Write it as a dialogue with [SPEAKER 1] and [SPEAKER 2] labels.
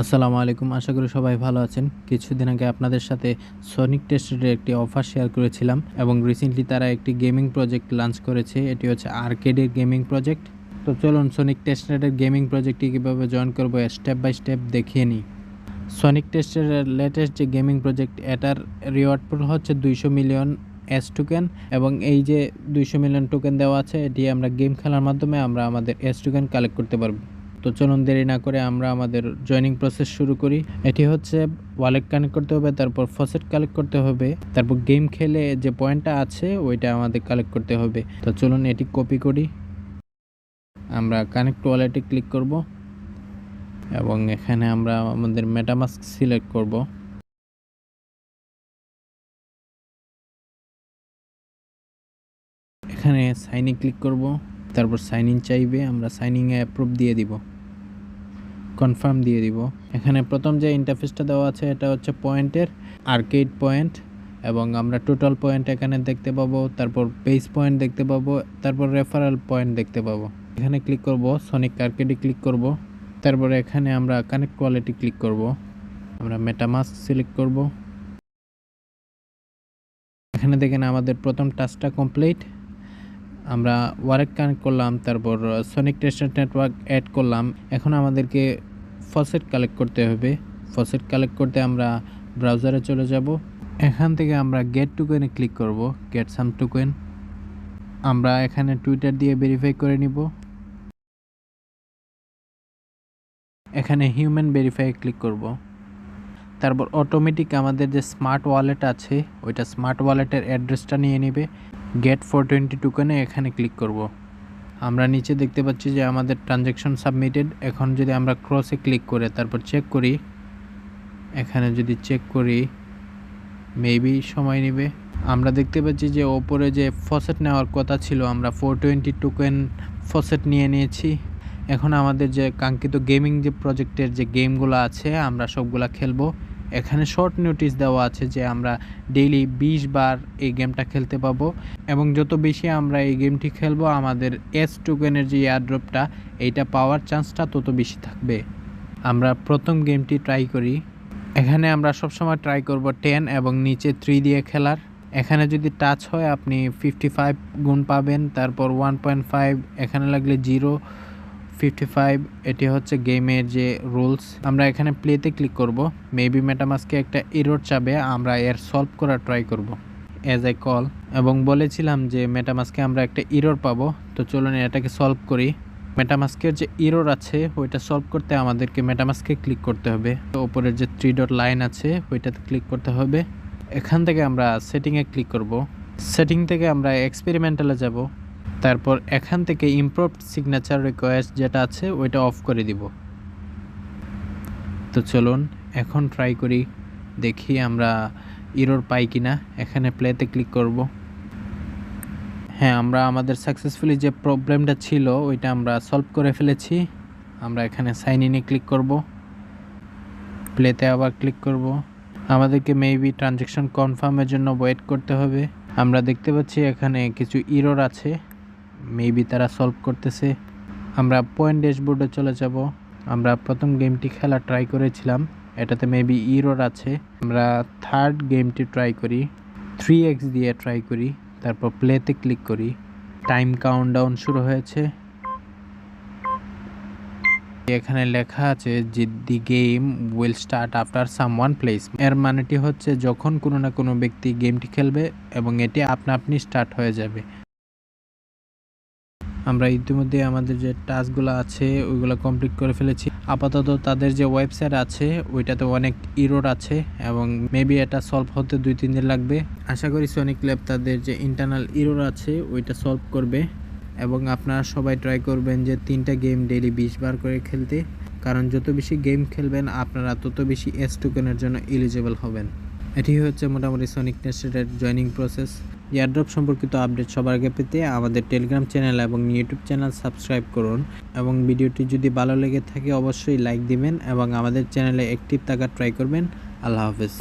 [SPEAKER 1] আসসালামু আলাইকুম। আশা করি সবাই ভালো আছেন। কিছুদিন আগে আপনাদের সাথে সনিক টেস্টেডের একটি অফার শেয়ার করেছিলাম এবং রিসেন্টলি তারা একটি গেমিং প্রজেক্ট লঞ্চ করেছে। এটি হচ্ছে আর্কেডের গেমিং প্রজেক্ট। তো চলুন সনিক টেস্টেডের গেমিং প্রজেক্টটি কীভাবে জয়েন করবো স্টেপ বাই স্টেপ দেখিয়ে নিই। সনিক টেস্টেডের লেটেস্ট যে গেমিং প্রজেক্ট, এটার রিওয়ার্ড পুল হচ্ছে 200 মিলিয়ন এস টোকেন এবং এই যে 200 মিলিয়ন টোকেন দেওয়া আছে, এটি আমরা গেম খেলার মাধ্যমে আমরা আমাদের এস টোকেন কালেক্ট করতে পারবো। তো চলুন দেরি না করে আমরা আমাদের জয়েনিং প্রসেস শুরু করি। এটি হচ্ছে ওয়ালেট কানেক্ট করতে হবে, তারপর ফসেট কালেক্ট করতে হবে, তারপর গেম খেলে যে পয়েন্টটা আছে ওইটা আমাদের কালেক্ট করতে হবে। তো চলুন এটি কপি করি। আমরা কানেক্ট ওয়ালেটে ক্লিক করব এবং এখানে আমরা আমাদের মেটামাস্ক সিলেক্ট করব। এখানে সাইন ইন ক্লিক করব, তারপর সাইন ইন চাইবে, আমরা সাইন ইনে অ্যাপ্রুভ দিয়ে দিব, কনফার্ম দিয়ে দিব। এখানে প্রথম যে ইন্টারফেসটা দেওয়া আছে এটা হচ্ছে পয়েন্টের, আর্কেড পয়েন্ট, এবং আমরা টোটাল পয়েন্ট এখানে দেখতে পাবো, তারপর পেজ পয়েন্ট দেখতে পাবো, তারপর রেফারেল পয়েন্ট দেখতে পাবো। এখানে ক্লিক করব, সনিক আর্কেডে ক্লিক করব, তারপরে এখানে আমরা কানেক্ট কোয়ালিটি ক্লিক করব, আমরা মেটামাস্ক সিলেক্ট করব। এখানে দেখেন আমাদের প্রথম টাস্কটা কমপ্লিট। আমরা ওয়ালেট কানেক্ট করলাম, তারপর সনিক টেস্টেড নেটওয়ার্ক অ্যাড করলাম। এখন আমাদেরকে ফসেট কালেক্ট করতে হবে। ফসেট কালেক্ট করতে আমরা ব্রাউজারে চলে যাব। এখান থেকে আমরা গেট টোকেনে ক্লিক করব, গেট সাম টোকেন। আমরা এখানে টুইটার দিয়ে ভেরিফাই করে নিব। এখানে হিউম্যান ভেরিফাই ক্লিক করব। তারপর অটোমেটিক আমাদের যে স্মার্ট ওয়ালেট আছে ওইটা স্মার্ট ওয়ালেটের অ্যাড্রেসটা নিয়ে নেবে। গেট 420 টোকেনে এখানে ক্লিক করব। আমরা নিচে দেখতে পাচ্ছি যে আমাদের ট্রানজ্যাকশন সাবমিটেড। এখন যদি আমরা ক্রসে ক্লিক করে তারপর চেক করি, এখানে যদি চেক করি মেবি সময় নেবে। আমরা দেখতে পাচ্ছি যে ওপরে যে ফসেট নেওয়ার কথা ছিল, আমরা 420 টোকেন ফসেট নিয়ে নিয়েছি। এখন আমাদের যে কাঙ্ক্ষিত গেমিং যে প্রজেক্টের যে গেমগুলো আছে আমরা সবগুলা খেলবো। এখানে শর্ট নোটিস দেওয়া আছে যে আমরা ডেইলি 20 বার এই গেমটা খেলতে পাবো এবং যত বেশি আমরা এই গেমটি খেলবো আমাদের এস টোকেনের যে এয়ারড্রপটা এইটা পাওয়ার চান্সটা তত বেশি থাকবে। আমরা প্রথম গেমটি ট্রাই করি। এখানে আমরা সবসময় ট্রাই করব 10 এবং নিচে 3 দিয়ে খেলার। এখানে যদি টাচ হয় আপনি 55 গুণ পাবেন, তারপর 1.5, এখানে লাগলে 0, 55। এটি হচ্ছে গেমের যে রুলস। আমরা এখানে প্লেতে ক্লিক করব। মেবি মেটামাস্কে একটা এরর চাবে, আমরা এর সলভ করার ট্রাই করব অ্যাজ আই কল, এবং বলেছিলাম যে মেটামাস্কে আমরা একটা এরর পাবো। তো চলুন এটাকে সলভ করি। মেটামাস্কের যে এরর আছে ওইটা সলভ করতে আমাদেরকে মেটামাস্কে ক্লিক করতে হবে। তো উপরের যে 3 ডট লাইন আছে ওইটাতে ক্লিক করতে হবে। এখান থেকে আমরা সেটিংয়ে ক্লিক করব। সেটিং থেকে আমরা এক্সপেরিমেন্টালে যাব, তারপর এখান থেকে ইমপ্রুভড সিগনেচার রিকোয়েস্ট যেটা আছে ওইটা অফ করে দিব। তো চলুন এখন ট্রাই করি, দেখি আমরা এরর পাই কিনা। এখানে প্লেতে ক্লিক করব। হ্যাঁ, আমরা আমাদের সাকসেসফুলি যে প্রবলেমটা ছিল ওইটা আমরা সলভ করে ফেলেছি। আমরা এখানে সাইন ইনে ক্লিক করব, প্লেতে আবার ক্লিক করব। আমাদেরকে মেবি ট্রানজ্যাকশন কনফার্মের জন্য ওয়েট করতে হবে। আমরা দেখতে পাচ্ছি এখানে কিছু এরর আছে, মেবি তারা সলভ করতেছে। আমরা পয়েন্ট ড্যাশবোর্ডে চলে যাব। আমরা প্রথম গেমটি খেলা ট্রাই করেছিলাম, এটাতে মেবি এরর আছে। আমরা থার্ড গেমটি ট্রাই করি, 3x দিয়ে ট্রাই করি, তারপর প্লেতে ক্লিক করি। টাইম কাউন্টডাউন শুরু হয়েছে। এখানে লেখা আছে যে the game will start after someone place. এর মানেটি হচ্ছে যখন কোনো না কোনো ব্যক্তি গেমটি খেলবে এবং এটি আপনি স্টার্ট হয়ে যাবে। আমরা ইতিমধ্যে আমাদের যে টাস্কগুলো আছে ওইগুলো কমপ্লিট করে ফেলেছি। আপাতত তাদের যে ওয়েবসাইট আছে ওইটাতে অনেক এরর আছে এবং মেবি এটা সলভ হতে 2-3 দিন লাগবে। আশা করি সনিক ল্যাব তাদের যে ইন্টারনাল এরর আছে ওইটা সলভ করবে এবং আপনারা সবাই ট্রাই করবেন যে 3টা গেম ডেইলি 20 বার করে খেলতে, কারণ যত বেশি গেম খেলবেন আপনারা তত বেশি এস টোকেনের জন্য এলিজিবল হবেন। এটি হচ্ছে মোটামুটি সনিক টেস্টেডের জয়েনিং প্রসেস। এয়ারড্রপ সম্পর্কিত আপডেট সবার আগে পেতে আমাদের টেলিগ্রাম চ্যানেল এবং ইউটিউব চ্যানেল সাবস্ক্রাইব করুন এবং ভিডিওটি যদি ভালো লেগে থাকে অবশ্যই লাইক দিবেন এবং আমাদের চ্যানেলে অ্যাক্টিভ থাকার ট্রাই করবেন। আল্লাহ হাফেজ।